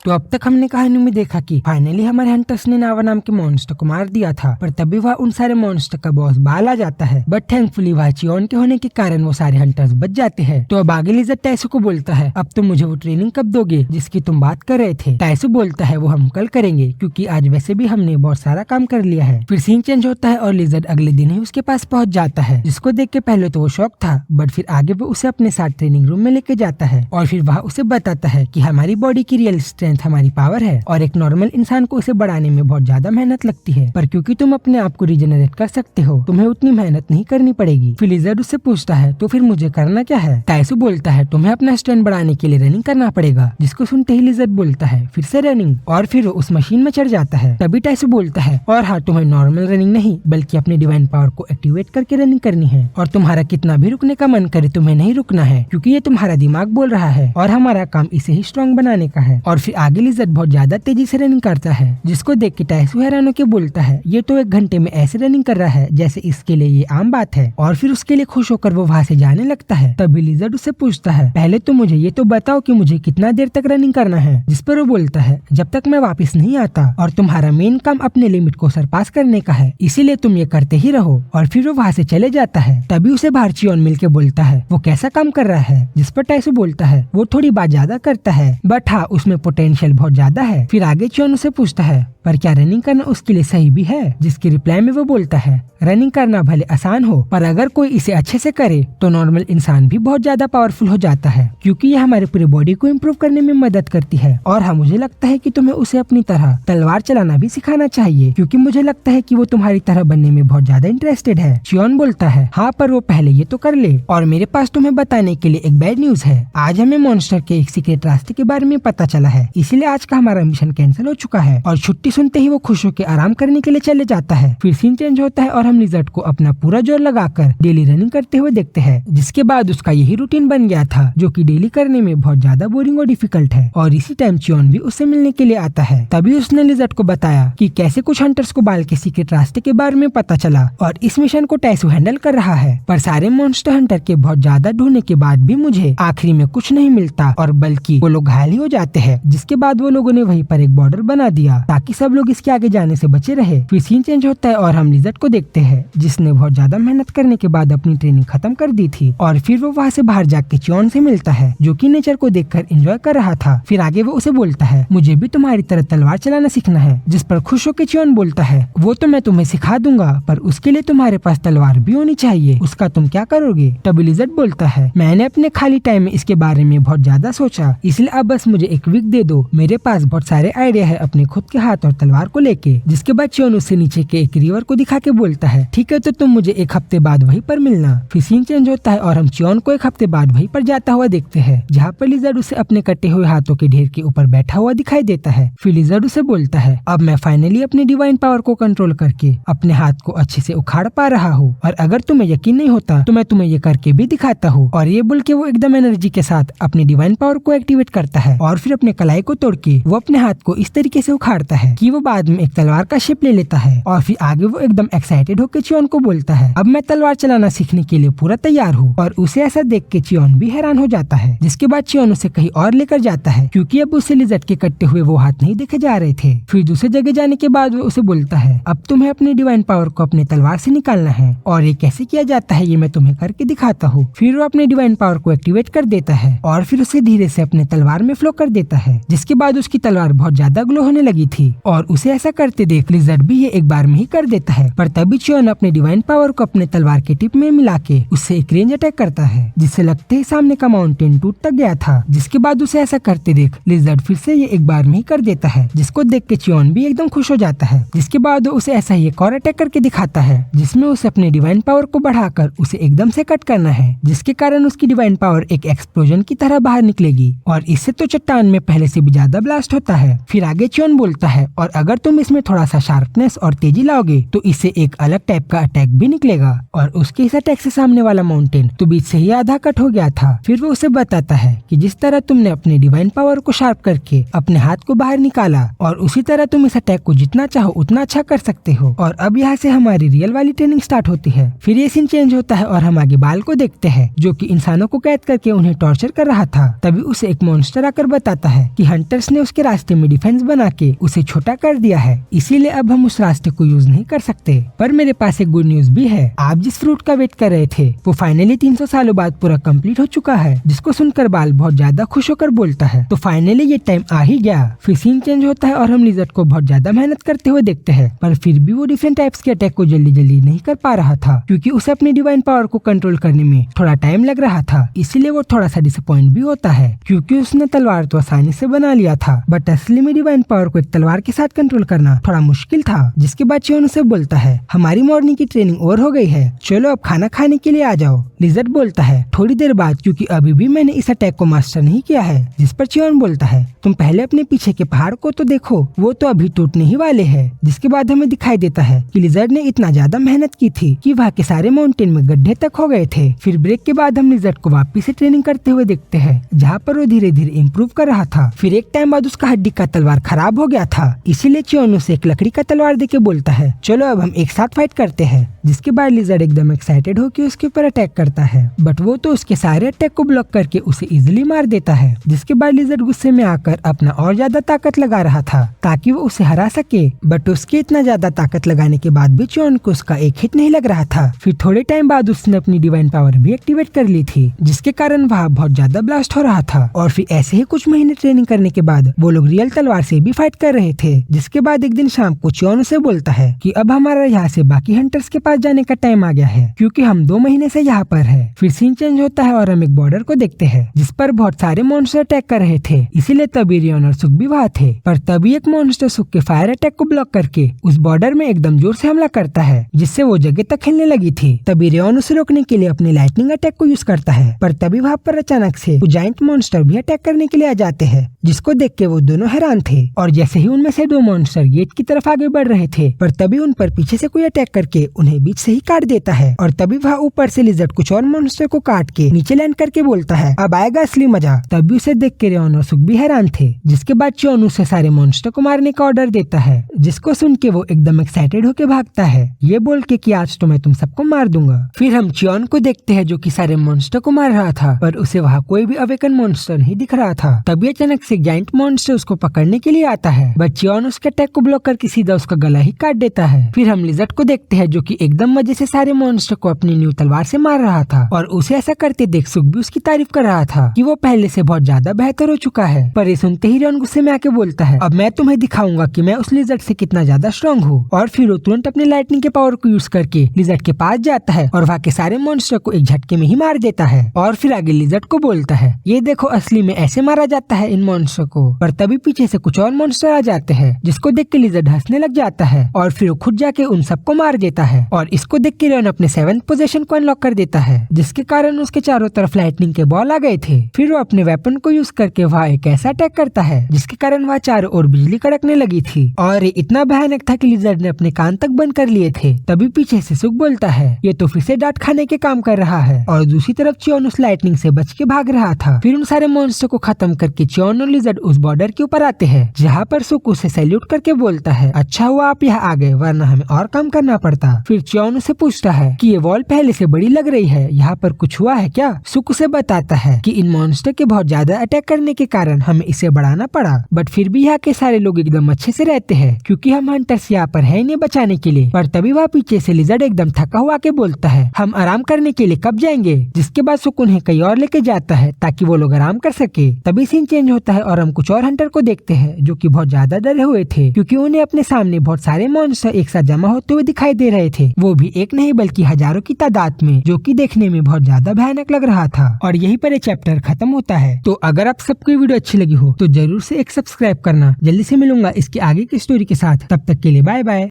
तो अब तक हमने कहानी में देखा कि फाइनली हमारे हंटर्स ने नावा नाम के मॉन्स्टर को मार दिया था, पर तभी वह उन सारे मॉन्स्टर का बॉस बाल आ जाता है। बट थैंकफुली वह चियोन के होने के कारण वो सारे हंटर्स बच जाते हैं। तो अब आगे लिज़र्ड टाइसू को बोलता है, अब तुम मुझे वो ट्रेनिंग कब दोगे जिसकी तुम बात कर रहे थे। टाइसू बोलता है वो हम कल करेंगे, क्योंकि आज वैसे भी हमने बहुत सारा काम कर लिया है। फिर सीन चेंज होता है और लिज़र्ड अगले दिन ही उसके पास पहुंच जाता है, जिसको देख के पहले तो वो शॉक था, बट फिर आगे वो उसे अपने साथ ट्रेनिंग रूम में लेके जाता है और फिर वह उसे बताता है कि हमारी बॉडी की रियल स्ट्रेंथ हमारी पावर है और एक नॉर्मल इंसान को इसे बढ़ाने में बहुत ज्यादा मेहनत लगती है, पर क्योंकि तुम अपने आप को रिजेनरेट कर सकते हो तुम्हें उतनी मेहनत नहीं करनी पड़ेगी। फिर लिज़र्ड उससे पूछता है तो फिर मुझे करना क्या है। टाइसू बोलता है तुम्हें अपना स्ट्रेंथ बढ़ाने के लिए रनिंग करना पड़ेगा, जिसको सुनते ही लिज़र्ड बोलता है फिर से रनिंग, और फिर वो उस मशीन में चढ़ जाता है। तभी टाइसू बोलता है और हाँ, तुम्हें नॉर्मल रनिंग नहीं बल्कि अपनी डिवाइन पावर को एक्टिवेट करके रनिंग करनी है, और तुम्हारा कितना भी रुकने का मन करे तुम्हें नहीं रुकना है, क्योंकि ये तुम्हारा दिमाग बोल रहा है और हमारा काम इसे ही स्ट्रॉन्ग बनाने का है। और फिर आगे लिज़र्ड बहुत ज्यादा तेजी से रनिंग करता है, जिसको देख के टाइसू हैरान होकर बोलता है ये तो 1 घंटे में ऐसे रनिंग कर रहा है जैसे इसके लिए ये आम बात है, और फिर उसके लिए खुश होकर वो वहाँ से जाने लगता है। तभी लिज़र्ड उससे पूछता है पहले तो मुझे ये तो बताओ कि मुझे कितना देर तक रनिंग करना है, जिस पर वो बोलता है जब तक मैं वापस नहीं आता, और तुम्हारा मेन काम अपने लिमिट को सरपास करने का है, इसीलिए तुम ये करते ही रहो। और फिर वो वहाँ से चले जाता है। तभी उसे बाहर चियोन मिलके बोलता है वो कैसा काम कर रहा है, जिस पर टाइसू बोलता है वो थोड़ी बात ज्यादा करता है, बट हाँ उसमें पोटेंशियल बहुत ज्यादा है। फिर आगे चियोन उसे पूछता है पर क्या रनिंग करना उसके लिए सही भी है, जिसके रिप्लाई में वो बोलता है रनिंग करना भले आसान हो, पर अगर कोई इसे अच्छे से करे तो नॉर्मल इंसान भी बहुत ज्यादा पावरफुल हो जाता है, क्योंकि ये हमारे पूरी बॉडी को इम्प्रूव करने में मदद करती है। और हाँ, मुझे लगता है कि तुम्हें उसे अपनी तरह तलवार चलाना भी सिखाना चाहिए, क्योंकि मुझे लगता है कि वो तुम्हारी तरह बनने में बहुत ज्यादा इंटरेस्टेड है। चियोन बोलता है हाँ, पर वो पहले ये तो कर ले, और मेरे पास तुम्हें बताने के लिए एक बैड न्यूज है। आज हमें मॉन्स्टर के एक सीक्रेट रास्ते के बारे में पता चला है, इसीलिए आज का हमारा मिशन कैंसिल हो चुका है। और छुट्टी सुनते ही वो खुश होकर आराम करने के लिए चले जाता है। फिर सीन चेंज होता है और हम लिज़र्ड को अपना पूरा जोर लगाकर डेली रनिंग करते हुए देखते हैं, जिसके बाद उसका यही रूटीन बन गया था, जो कि डेली करने में बहुत ज्यादा बोरिंग और डिफिकल्ट है। और इसी टाइम चियोन भी उससे मिलने के लिए आता है। तभी उसने लिज़र्ड को बताया कि कैसे कुछ हंटर्स को बाल के सीक्रेट रास्ते के बारे में पता चला, और इस मिशन को टाइसू हैंडल कर रहा है। पर सारे मॉन्स्टर हंटर के बहुत ज्यादा ढूंढने के बाद भी मुझे आखिरी में कुछ नहीं मिलता, और बल्कि वो लोग घायल ही हो जाते हैं, जिसके बाद वो लोगों ने वहीं पर एक बॉर्डर बना दिया ताकि सब लोग इसके आगे जाने से बचे रहे। फिर सीन चेंज होता है और हम लिज़र्ड को देखते हैं, जिसने बहुत ज्यादा मेहनत करने के बाद अपनी ट्रेनिंग खत्म कर दी थी, और फिर वो वहाँ से बाहर जाके चियोन से मिलता है, जो कि नेचर को देखकर एंजॉय कर रहा था। फिर आगे वो उसे बोलता है मुझे भी तुम्हारी तरह तलवार चलाना सीखना है, जिस पर खुश होकर चियोन बोलता है वो तो मैं तुम्हें सिखा दूंगा, पर उसके लिए तुम्हारे पास तलवार भी होनी चाहिए, उसका तुम क्या करोगे। तभी लिज़र्ड बोलता है मैंने अपने खाली टाइम में इसके बारे में बहुत ज्यादा सोचा, इसलिए अब बस मुझे एक वीक दे दो, मेरे पास बहुत सारे आइडिया है अपने खुद के हाथ और तलवार को लेके। जिसके बाद चियोन उससे नीचे के एक रिवर को दिखा के बोलता है ठीक है, तो तुम मुझे 1 हफ्ते बाद वहीं पर मिलना। फिर सीन चेंज होता है और हम चियोन को 1 हफ्ते बाद वहीं पर जाता हुआ देखते हैं, जहाँ पर लिज़र्ड उसे अपने कटे हुए हाथों के ढेर के ऊपर बैठा हुआ दिखाई देता है। फिर लिज़र्ड उसे बोलता है अब मैं फाइनली अपनी डिवाइन पावर को कंट्रोल करके अपने हाथ को अच्छे से उखाड़ पा रहा हूँ, और अगर तुम्हें यकीन नहीं होता तो मैं तुम्हें ये करके भी दिखाता हूँ। और ये बोल के वो एकदम एनर्जी के साथ अपनी डिवाइन पावर को एक्टिवेट करता है, और फिर अपने कलाई को तोड़ के वो अपने हाथ को इस तरीके से उखाड़ता है कि वो बाद में एक तलवार का शेप ले लेता है। और फिर आगे वो एकदम एक्साइटेड होकर चियोन को बोलता है अब मैं तलवार चलाना सीखने के लिए पूरा तैयार हूँ। और उसे ऐसा देख के चियोन भी हैरान हो जाता है, जिसके बाद चियोन उसे कहीं और लेकर जाता है, क्योंकि अब उसे लिज़र्ड के कट्टे हुए वो हाथ नहीं देखे जा रहे थे। फिर दूसरी जगह जाने के बाद वो उसे बोलता है अब तुम्हें अपनी डिवाइन पावर को अपने तलवार से निकालना है, और ये कैसे किया जाता है ये मैं तुम्हें करके दिखाता हूँ। फिर वो अपने डिवाइन पावर को एक्टिवेट कर देता है, और फिर उसे धीरे से अपने तलवार में फ्लो कर देता है, जिसके बाद उसकी तलवार बहुत ज्यादा ग्लो होने लगी थी। और उसे ऐसा करते देख लिज़र्ड भी ये एक बार में ही कर देता है, पर तभी चियोन अपने डिवाइन पावर को अपने तलवार के टिप में मिला के उससे एक रेंज अटैक करता है, जिससे लगते ही सामने का माउंटेन टूट तक गया था। जिसके बाद उसे ऐसा करते देख लिज़र्ड फिर से ये एक बार में ही कर देता है, जिसको देख के चियोन भी एकदम खुश हो जाता है। जिसके बाद वो उसे ऐसा ही एक और अटैक करके दिखाता है, जिसमें उसे अपने डिवाइन पावर को बढ़ाकर उसे एकदम से कट करना है, जिसके कारण उसकी डिवाइन पावर एक एक्सप्लोजन की तरह बाहर निकलेगी, और इससे तो चट्टान में पहले से भी ज्यादा ब्लास्ट होता है। फिर आगे चियोन बोलता है और अगर तुम इसमें थोड़ा सा शार्पनेस और तेजी लाओगे तो इससे एक अलग टाइप का अटैक भी निकलेगा, और उसके इस अटैक से सामने वाला माउंटेन तो बीच से ही आधा कट हो गया था। फिर वो उसे बताता है कि जिस तरह तुमने अपनी डिवाइन पावर को शार्प करके अपने हाथ को बाहर निकाला, और उसी तरह तुम इस अटैक को जितना चाहो उतना अच्छा कर सकते हो। और अब यहाँ से हमारी रियल वाली ट्रेनिंग स्टार्ट होती है। फिर ये सीन चेंज होता है और हम आगे बाल को देखते हैं, जो कि इंसानों को कैद करके उन्हें टॉर्चर कर रहा था। तभी उसे एक मॉन्स्टर आकर बताता है कि हंटर्स ने उसके रास्ते में डिफेंस बना के उसे छोटा कर दिया है, इसीलिए अब हम उस रास्ते को यूज नहीं कर सकते। पर मेरे पास एक गुड न्यूज भी है, आप जिस फ्रूट का वेट कर रहे थे वो फाइनली 300 सालों बाद पूरा कंप्लीट हो चुका है, जिसको सुनकर बाल बहुत ज्यादा खुश होकर बोलता है तो फाइनली ये टाइम आ ही गया। फिर सीन चेंज होता है और हम लिजर्ड को बहुत ज्यादा मेहनत करते हुए देखते हैं, पर फिर भी वो डिफरेंट टाइप्स के अटैक को जल्दी जल्दी नहीं कर पा रहा था, क्योंकि उसे अपनी डिवाइन पावर को कंट्रोल करने में थोड़ा टाइम लग रहा था। इसीलिए वो थोड़ा सा डिसअपॉइंट भी होता है, क्योंकि उसने तलवार तो आसानी से बना लिया था, बट असली में डिवाइन पावर को एक तलवार के साथ कंट्रोल करना थोड़ा मुश्किल था। जिसके बाद चियोन उसे बोलता है हमारी मॉर्निंग की ट्रेनिंग ओवर हो गई है, चलो अब खाना खाने के लिए आ जाओ। लिजर्ड बोलता है थोड़ी देर बाद, क्योंकि अभी भी मैंने इस अटैक को मास्टर नहीं किया है। जिस पर चियोन बोलता है तुम पहले अपने पीछे के पहाड़ को तो देखो, वो तो अभी टूटने ही वाले हैं। जिसके बाद हमें दिखाई देता है कि लिजर्ड ने इतना ज्यादा मेहनत की थी कि वहाँ के सारे माउंटेन में गड्ढे तक हो गए थे। फिर ब्रेक के बाद हम लिजर्ड को वापस से ट्रेनिंग करते हुए देखते हैं, जहाँ पर वो धीरे धीरे इम्प्रूव कर रहा था। फिर एक टाइम बाद उसका हड्डी का तलवार खराब हो गया था, इसीलिए चियोन उसे एक लकड़ी का तलवार देके बोलता है चलो अब हम एक साथ फाइट करते हैं। जिसके बाद लिजर्ड एकदम एक्साइटेड होकर उसके ऊपर अटैक करता है, बट वो तो उसके सारे अटैक को ब्लॉक करके उसे इजिली मार देता है। जिसके बाद लिजर्ड गुस्से में आकर अपना और ज्यादा ताकत लगा रहा था ताकि वो उसे हरा सके, बट उसके इतना ज्यादा ताकत लगाने के बाद भी चियोन को उसका एक हिट नहीं लग रहा था। फिर थोड़े टाइम बाद उसने अपनी डिवाइन पावर भी एक्टिवेट कर ली थी, जिसके कारण वहाँ बहुत ज्यादा ब्लास्ट हो रहा था। और फिर ऐसे ही कुछ महीने ट्रेनिंग करने के बाद वो लोग रियल तलवार से भी फाइट कर रहे थे। जिसके बाद एक दिन शाम को चियोन उसे बोलता है कि अब हमारा यहाँ से बाकी हंटर्स के पास जाने का टाइम आ गया है, क्योंकि हम 2 महीने से यहाँ पर है। फिर सीन चेंज होता है और हम एक बॉर्डर को देखते हैं जिस पर बहुत सारे मॉन्स्टर अटैक कर रहे थे, इसीलिए तभी रियोन और सुक भी वहाँ थे। पर तभी एक मॉन्स्टर सुक के फायर अटैक को ब्लॉक करके उस बॉर्डर में एकदम जोर से हमला करता है, जिससे वो जगह तक हिलने लगी थी। तभी रियोन उसे रोकने के लिए अपनी लाइटनिंग अटैक को यूज करता है, पर तभी वहाँ पर अचानक से वो जाइंट मॉन्स्टर भी अटैक करने के लिए आ जाते हैं, जिसको देख के वो दोनों हैरान थे। और जैसे ही उनमें से 2 मॉन्स्टर गेट की तरफ आगे बढ़ रहे थे, पर तभी उन पर पीछे से कोई अटैक करके उन्हें बीच से ही काट देता है। और तभी वहाँ ऊपर से लिजर्ड कुछ और मॉन्स्टर को काट के नीचे लैंड करके बोलता है अब आएगा असली मजा। तभी उसे देख के रियोन और सुक भी हैरान थे। जिसके बाद चियोन उसे सारे मॉन्स्टर को मारने का ऑर्डर देता है, जिसको सुन के वो एकदम एक्साइटेड होके भागता है, ये बोल के कि आज तो मैं तुम सबको मार दूंगा। फिर हम चियोन को देखते हैं जो कि सारे मॉन्स्टर को मार रहा था, पर उसे वहाँ कोई भी अवेकन मॉन्स्टर नहीं दिख रहा था। तभी अचानक से जाइंट मॉन्स्टर उसको पकड़ने के लिए आता है, बट चियोन उसके अटैक को ब्लॉक करके सीधा उसका गला ही काट देता है। फिर हम लिजर्ड को देखते हैं जो कि एकदम मजे से सारे मॉन्स्टर को अपनी न्यू तलवार से मार रहा था, और उसे ऐसा करते देख सुक भी उसकी तारीफ कर रहा था कि वो पहले से बहुत ज्यादा बेहतर हो चुका है। पर ये सुनते ही रियोन गुस्से में आके बोलता है अब मैं तुम्हें दिखाऊंगा कि मैं उस लिजर्ड से कितना ज्यादा स्ट्रॉन्ग हूँ। और फिर वो तुरंत अपने लाइटनिंग के पावर को यूज करके लिजर्ड के पास जाता है और वहाँ के सारे मॉन्स्टर को एक झटके में ही मार देता है। और फिर आगे लिजर्ड को बोलता है ये देखो असली में ऐसे मारा जाता है इन मॉन्स्टर को। पर तभी पीछे से कुछ और मॉन्स्टर आ जाते हैं, जिसको देख के लिजर्ड हंसने लग जाता है और फिर वो खुद जाके उन सबको मार देता है। और इसको देख के रियोन अपने 7th पोजीशन को अनलॉक कर देता है, जिसके कारण उसके चारों तरफ लाइटनिंग के बॉल आ गए थे। फिर वो अपने वेपन को यूज करके वहाँ एक ऐसा अटैक करता है जिसके कारण वहाँ चारों ओर बिजली कड़कने लगी थी, और ये इतना भयानक था कि लिजर्ड ने अपने कान तक बंद कर लिए थे। तभी पीछे से सुक बोलता है ये तो फिर से डांट खाने के काम कर रहा है। और दूसरी तरफ चियोन उस लाइटनिंग से बच के भाग रहा था। फिर उन सारे मॉन्स्टर को खत्म करके चियोन और लिजर्ड उस बॉर्डर के ऊपर आते हैं, जहाँ पर सुक उसे सैल्यूट करके बोलता है अच्छा हुआ आप यहाँ आ गए, वरना हमें और काम करना पड़ता। फिर चियोन उसे पूछता है कि ये वॉल पहले से बड़ी लग रही है, यहाँ पर कुछ हुआ है क्या? सुक उसे बताता है कि इन मॉन्स्टर के बहुत ज्यादा अटैक करने के कारण हमें इसे बढ़ाना पड़ा, बट फिर भी यहाँ के सारे लोग एकदम अच्छे से रहते हैं, क्योंकि हम हंटर्स यहाँ पर है इन्हें बचाने के लिए। पर तभी वहाँ पीछे से लिजर्ड एकदम थका हुआ के बोलता है हम आराम करने के लिए कब जाएंगे? जिसके बाद सुक उन्हें कहीं और लेके जाता है ताकि वो लोग आराम कर सके। तभी सीन चेंज होता है और हम कुछ और हंटर को देखते हैं जो कि बहुत ज्यादा डरे हुए थे, क्योंकि उन्हें अपने सामने बहुत सारे मॉन्स्टर एक साथ जमा होते हुए दिखाई दे रहे थे, वो भी एक नहीं बल्कि हजारों की तादाद में, जो कि देखने में बहुत ज्यादा भयानक लग रहा था। और यहीं पर ये चैप्टर खत्म होता है। तो अगर आप सबको वीडियो अच्छी लगी हो तो जरूर से एक सब्सक्राइब करना। जल्दी से मिलूंगा इसके आगे की स्टोरी के साथ, तब तक के लिए बाय बाय।